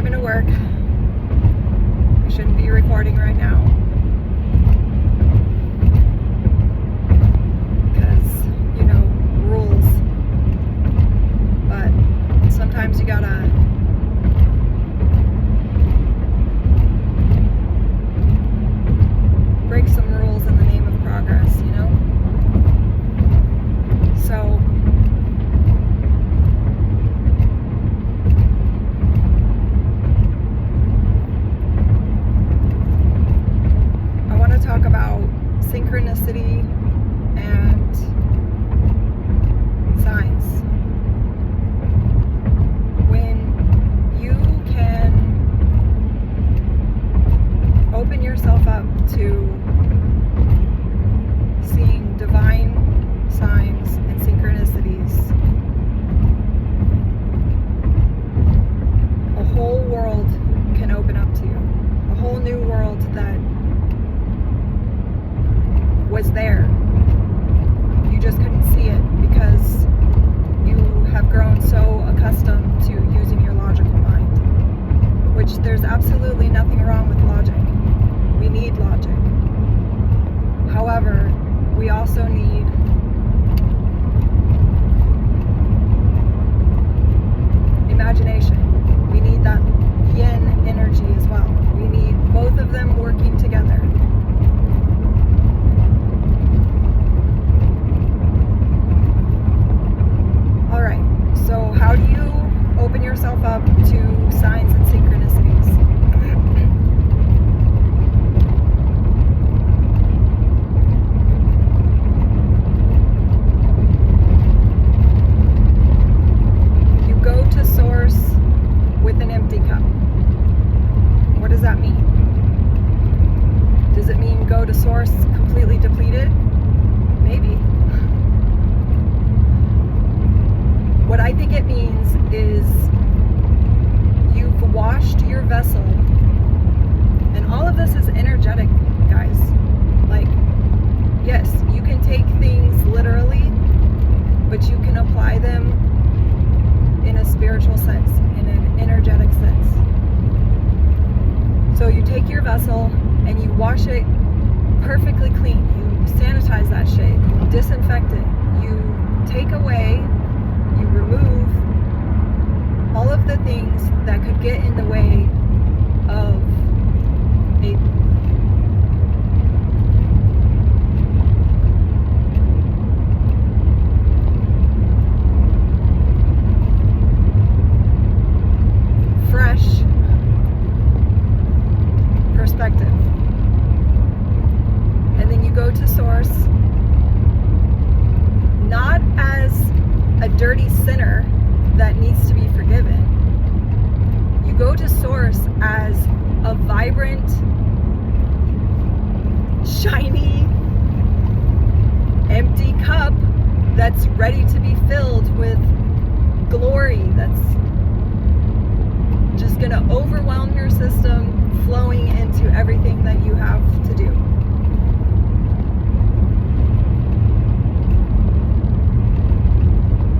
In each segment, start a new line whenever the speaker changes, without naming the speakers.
driving to work. I shouldn't be recording right now. Because, rules. But sometimes you gotta break some rules in the name of progress, So, I want to talk about synchronicity and signs. When you can open yourself up to seeing divine signs and synchronicities, a whole world can open up to you. A whole new world that was there. You just couldn't see it because you have grown so accustomed to using your logical mind, which there's absolutely nothing wrong with logic. We need logic. However, we also need imagination. We need that yin energy as well. We need both of them working together. Alright, so how do you open yourself up to signs and synchronicities? With an empty cup. What does that mean? Does it mean go to source completely depleted? Maybe. What I think it means is you've washed your vessel, and all of this is energetic, guys. Like, yes, you can take things literally, but you can apply them in a spiritual sense, in an energetic sense. So you take your vessel and you wash it perfectly clean. You sanitize that shit. You disinfect it. You take away, you remove all of the things that could get in the way of a fresh perspective. And then you go to source, not as a dirty sinner that needs to be forgiven. You go to source as a vibrant, shiny, empty cup that's ready to be filled with glory, that's just going to overwhelm your system, flowing into everything that you have to do.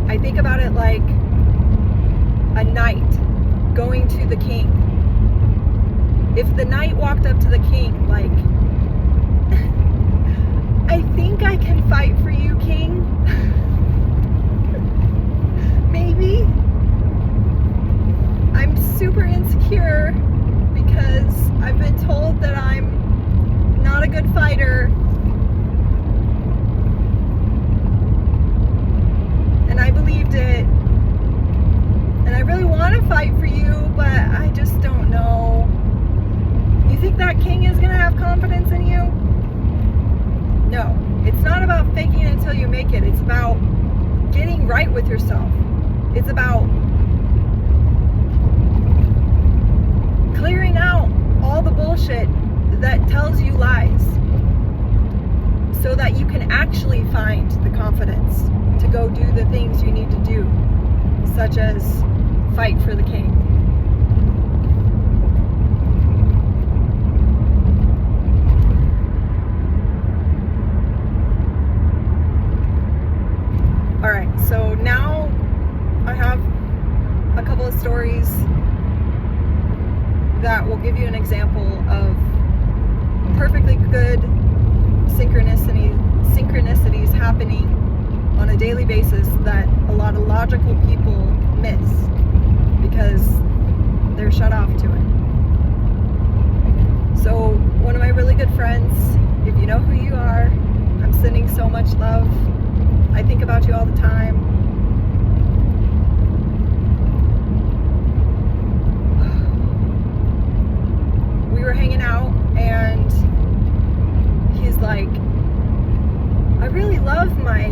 I think about it like a knight going to the king. If the knight walked up to the king like, I think I can fight for you, king. Maybe. I'm super insecure because I've been told that I'm not a good fighter. And I believed it. And I really want to fight for you, but I just don't know. You think that king is going to have confidence in you? No. It's not about faking it until you make it. It's about getting right with yourself. It's about clearing out all the bullshit that tells you lies so that you can actually find the confidence to go do the things you need to do, such as fight for the king. Alright, so now I have a couple of stories that will give you an example of perfectly good synchronicities happening on a daily basis that a lot of logical people miss because they're shut off to it. So one of my really good friends, if you know who you are, I'm sending so much love. I think about you all the time. We were hanging out and he's like, I really love my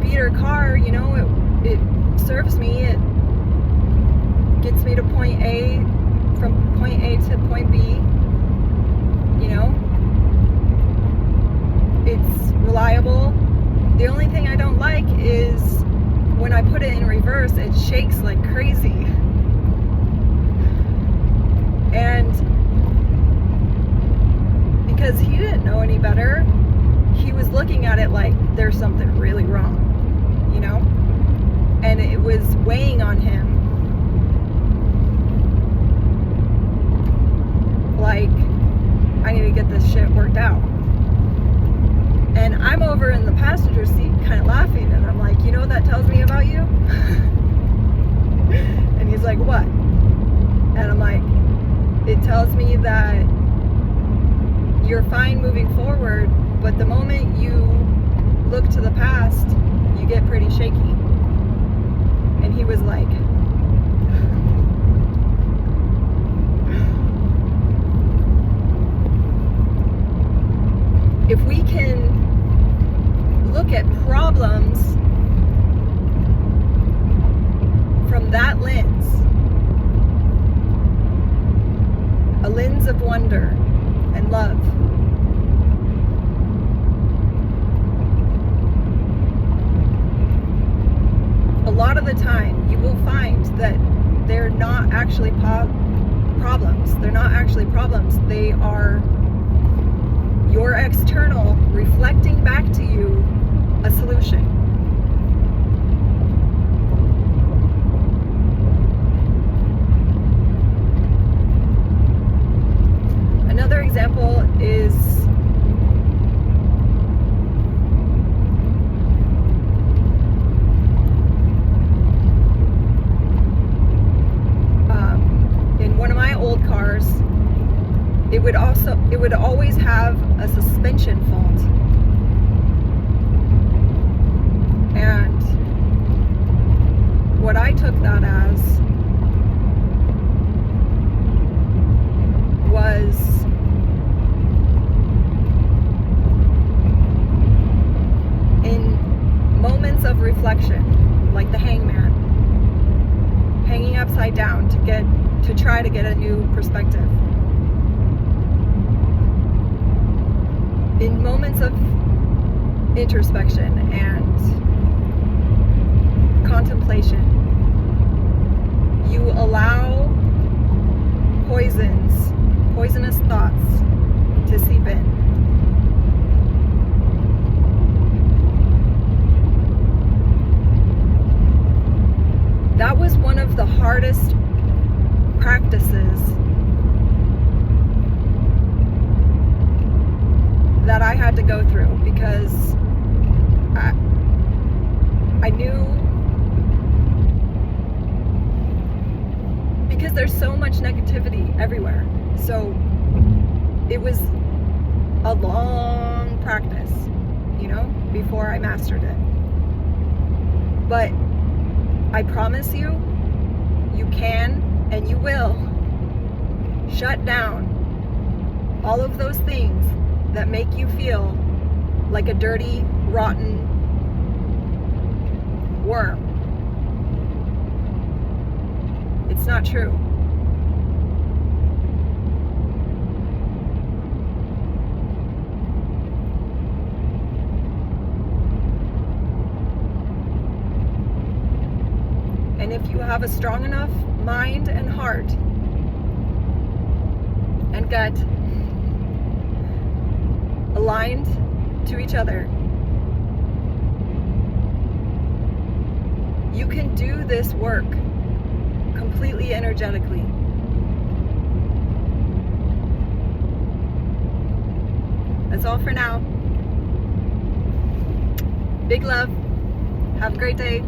beater car, you know, it serves me, it gets me to point A, from point A to point B, you know, it's reliable. The only thing I don't like is when I put it in reverse, it shakes like crazy. And because he didn't know any better, he was looking at it like there's something really wrong, you know? And it was weighing on him like, I need to get this shit worked out. And I'm over in the passenger seat kind of laughing, and I'm like, you know what that tells me about you? And he's like, what? And I'm like, it tells me that you're fine moving forward, but the moment you look to the past, you get pretty shaky. And he was like, if we can look at problems from that lens, a lens of wonder and love, a lot of the time you will find that they're not actually problems. They're not actually problems. They are your external reflecting back to you a solution. Another example is in one of my old cars, it would always have a suspension fault. And what I took that as was in moments of reflection, like the hangman, hanging upside down to try to get a new perspective. In moments of introspection and contemplation, you allow poisonous thoughts to seep in. That was one of the hardest practices that I had to go through, because I knew, because there's so much negativity everywhere. So it was a long practice, you know, before I mastered it. But I promise you, you can and you will shut down all of those things that make you feel like a dirty, rotten worm. It's not true. And if you have a strong enough mind and heart and gut aligned to each other, you can do this work completely energetically. That's all for now. Big love. Have a great day.